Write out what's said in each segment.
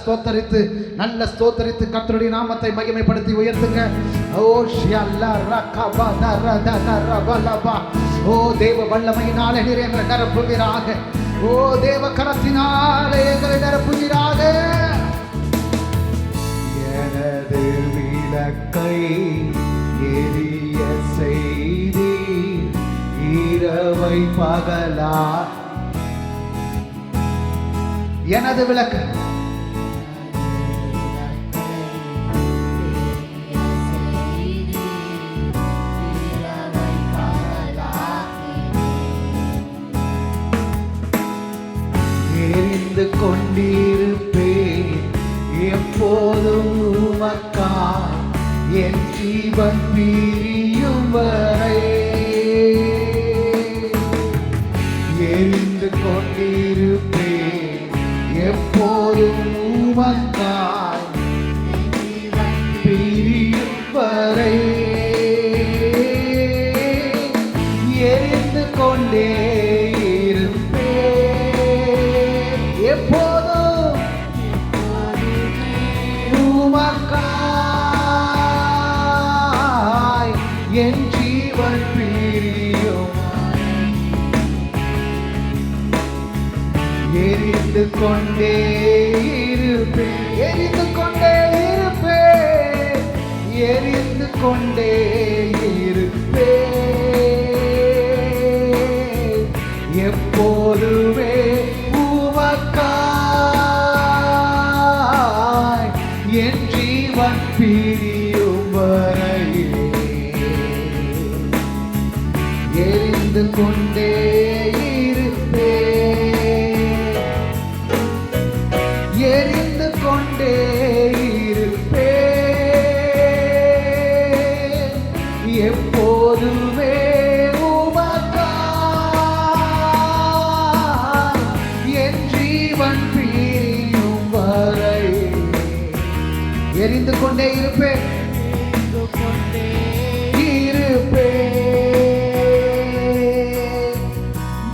ஸ்தோத்தரித்து கர்த்தருடைய நாமத்தை மகிமைப்படுத்தி உயர்த்துங்க. ஓ ஷியல்லா ரகபதரதரபலபா. ஓ தேவ வல்லமையினாலே நீர் எங்களை நிரப்புவீராக. ஓ தேவ கரத்தினாலே எங்களை நிரப்புவீராக. எனது விளக்கை எரிய செய்தி இரவை பகலா. எனது விளக்கு எரிந்து கொண்டிருப்பேன் எப்போதும் உமக்காய் என் ஜீவன் பிரியும் வரை. எரிந்து கொண்டிருப்பேன் எப்போதும் உமக்காய் பிரியும் வரை. எரிந்து கொண்டே இருப்பேன் எப்போதும் உமக்காய் என் ஜீவன் பிரியும். எரிந்து கொண்டே இருப்பேன், எரிந்து கொண்டே இருப்பேன், எரிந்து கொண்டே இருப்பேன் எப்போதுமே உமக்காய் என் ஜீவன் பிரியும் வரையே. எரிந்து கொண்டே எரிந்து கொண்டே இருப்பேன் எப்போதுமே உமக்காய் என் ஜீவன் பிரியும் வரை. எரிந்து கொண்டே இருப்பேன்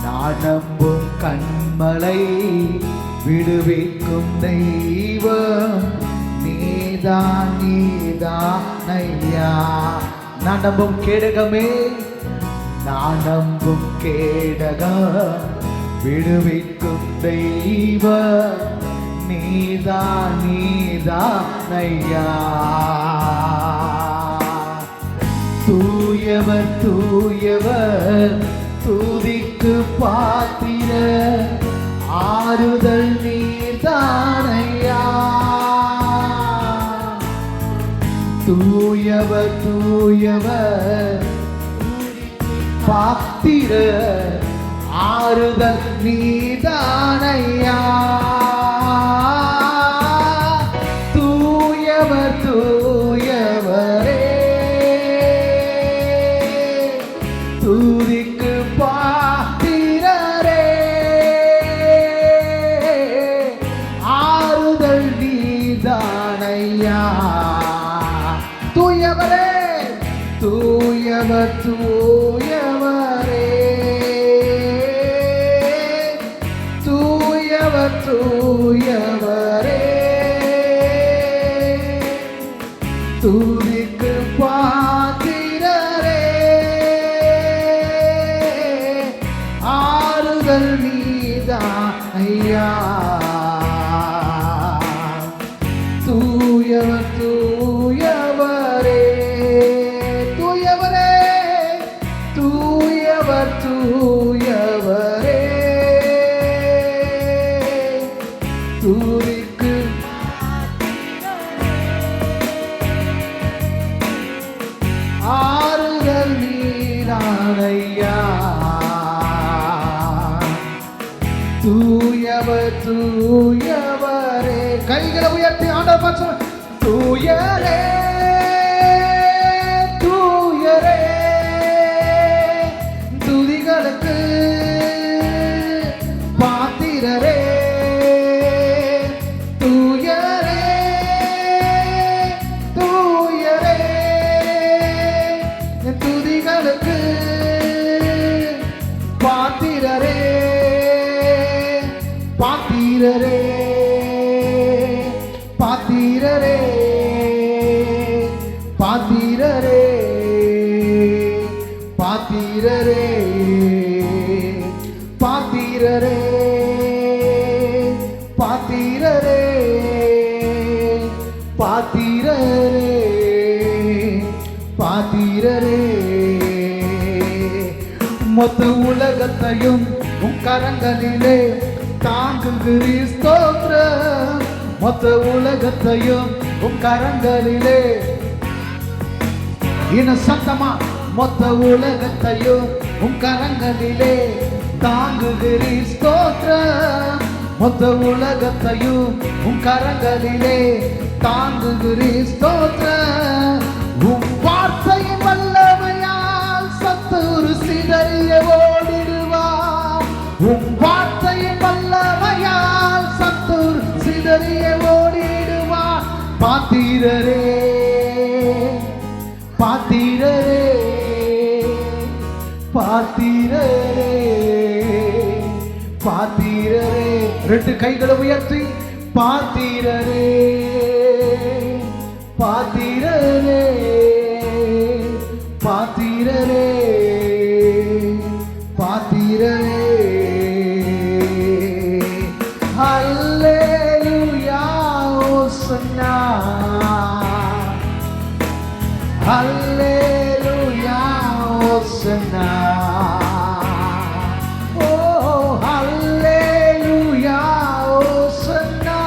நான் நம்பும் கண்மலை விடுவிக்கும் தெய்வம் நீதான் நீதான் ஐயா. நான் நம்பும் கேடகமே, நான் நம்பும் கேடகம் விடுவிக்கும் தெய்வம் நீதான் நீதான் ஐயா. தூயவர் தூயவர் துதிக்கு பாத்திர ஆறுதல் நீர்தானையா. தூயவர் தூயவர் பாத்திர ஆறுதல் நீர்தானையா. தூயவர் தூயவரே துதிக்கு பாத்திரரே ஆறுதல் நீதானையா. தூயவரே தூயவர் தூயவரே தூயவர் தூயவரே துதிக்கு பாத்திரரே ஆறுதல் நீதான் ஐயா. தூயவர் தூயவரே தூயவரே தூயவர் தூயவரே துதிக்கு ஆறுதல் நீதானையா. தூயவர் தூயவரே. கைகளை உயர்த்தி ஆண்டவர் பார்த்து தூயரே தூயரே துதிகளுக்கு பாத்திரரே. தூயரே தூயரே துதிகளுக்கு பாத்திரரே பாத்திரரே. பாத்திரரே பாத்திரரே பாத்திரரே பாத்திரரே பாத்திரரே பாத்திரரே பாத்திரரே மொத்த உலகத்தையும் உன் கரங்களிலே தாங்குகிறீர் ஸ்தோத்திரம். மொத்த உலகத்தையும் உன் கரங்களிலே இன்னும் சத்தமா மொத்த உலகத்தையும் உன் கரங்களிலே தாங்குகிறீர் ஸ்தோத்திரம். மொத்த உலகத்தையும் உன் கரங்களிலே தாங்குகிறீர் ஸ்தோத்திரம். உன் வார்த்தையின் வல்லமையால் சத்துரு சிதறிய ஓடிடுவார். உன் வார்த்தையின் வல்லமையால் சத்துரு சிதறிய ஓடிடுவார். பாத்திரரே பாத்திரரே பாத்திரரே பாத்திரரே. ரெண்டு கைகளை உயர்த்தி பாத்திரரே பாத்திரரே பாத்திரரே பாத்திரரே. ஹல்லேலூயா ஹோசன்னா ஹல்லேலூயா ஹோசன்னா. ஓ ஹல்லேலூயா ஹோசன்னா.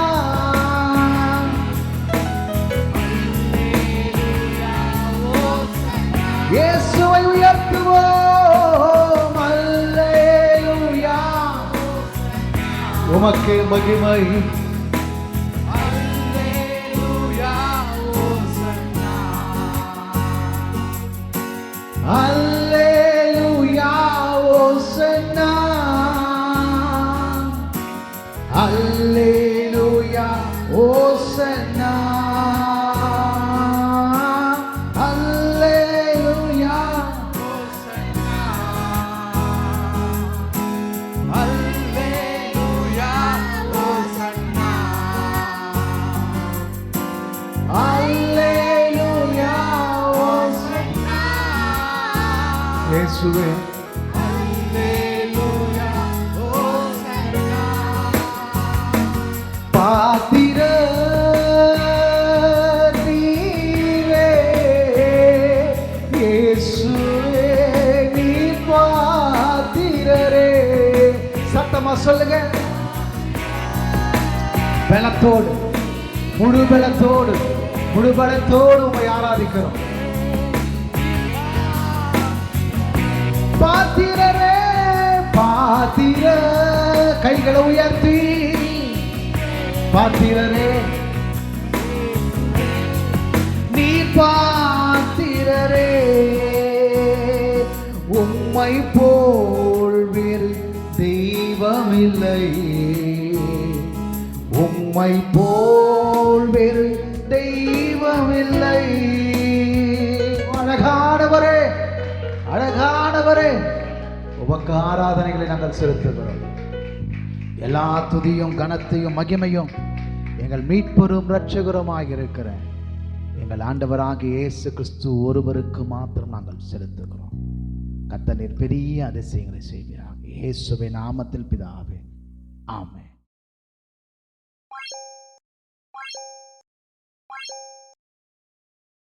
இயேசுவை உயர்த்துவோம். ஹல்லேலூயா உமக்கு மகிமை. Alleluia, Hosanna. Alleluia, Hosanna. Alleluia, Hosanna. Alleluia, Hosanna. Alleluia, Hosanna. இயேசுவே அல்லேலூயா ஹோசன்னா. பாத்திரர் நீரே இயேசுவே நீ பாத்திரரே. சத்தமா சொல்லுங்க. பலத்தோடு முழு பலத்தோடு உம்மை ஆராதிக்கிறோம். பாத்திரரே பாத்திர கைகளை உயர்த்தி பாத்திரரே நீ பாத்திரரே. உம்மை போல் வேறு தெய்வமில்லை. உம்மை போல் வேறு தெய்வமில்லை. அழகானவரே அழகானவரே உமக்கு ஆராதனைகளை நாங்கள் செலுத்துகிறோம். எல்லா துதியும் கனத்தையும் மகிமையும் எங்கள் மீட்பரும் இரட்சகருமாய் இருக்கிற எங்கள் ஆண்டவராகிய இயேசு கிறிஸ்து ஒருவருக்கு மாத்திரம் நாங்கள் செலுத்துகிறோம். கர்த்தர் பெரிய அதிசயங்களை செய்கிறார். இயேசுவின் நாமத்தில் பிதாவே, ஆமென்.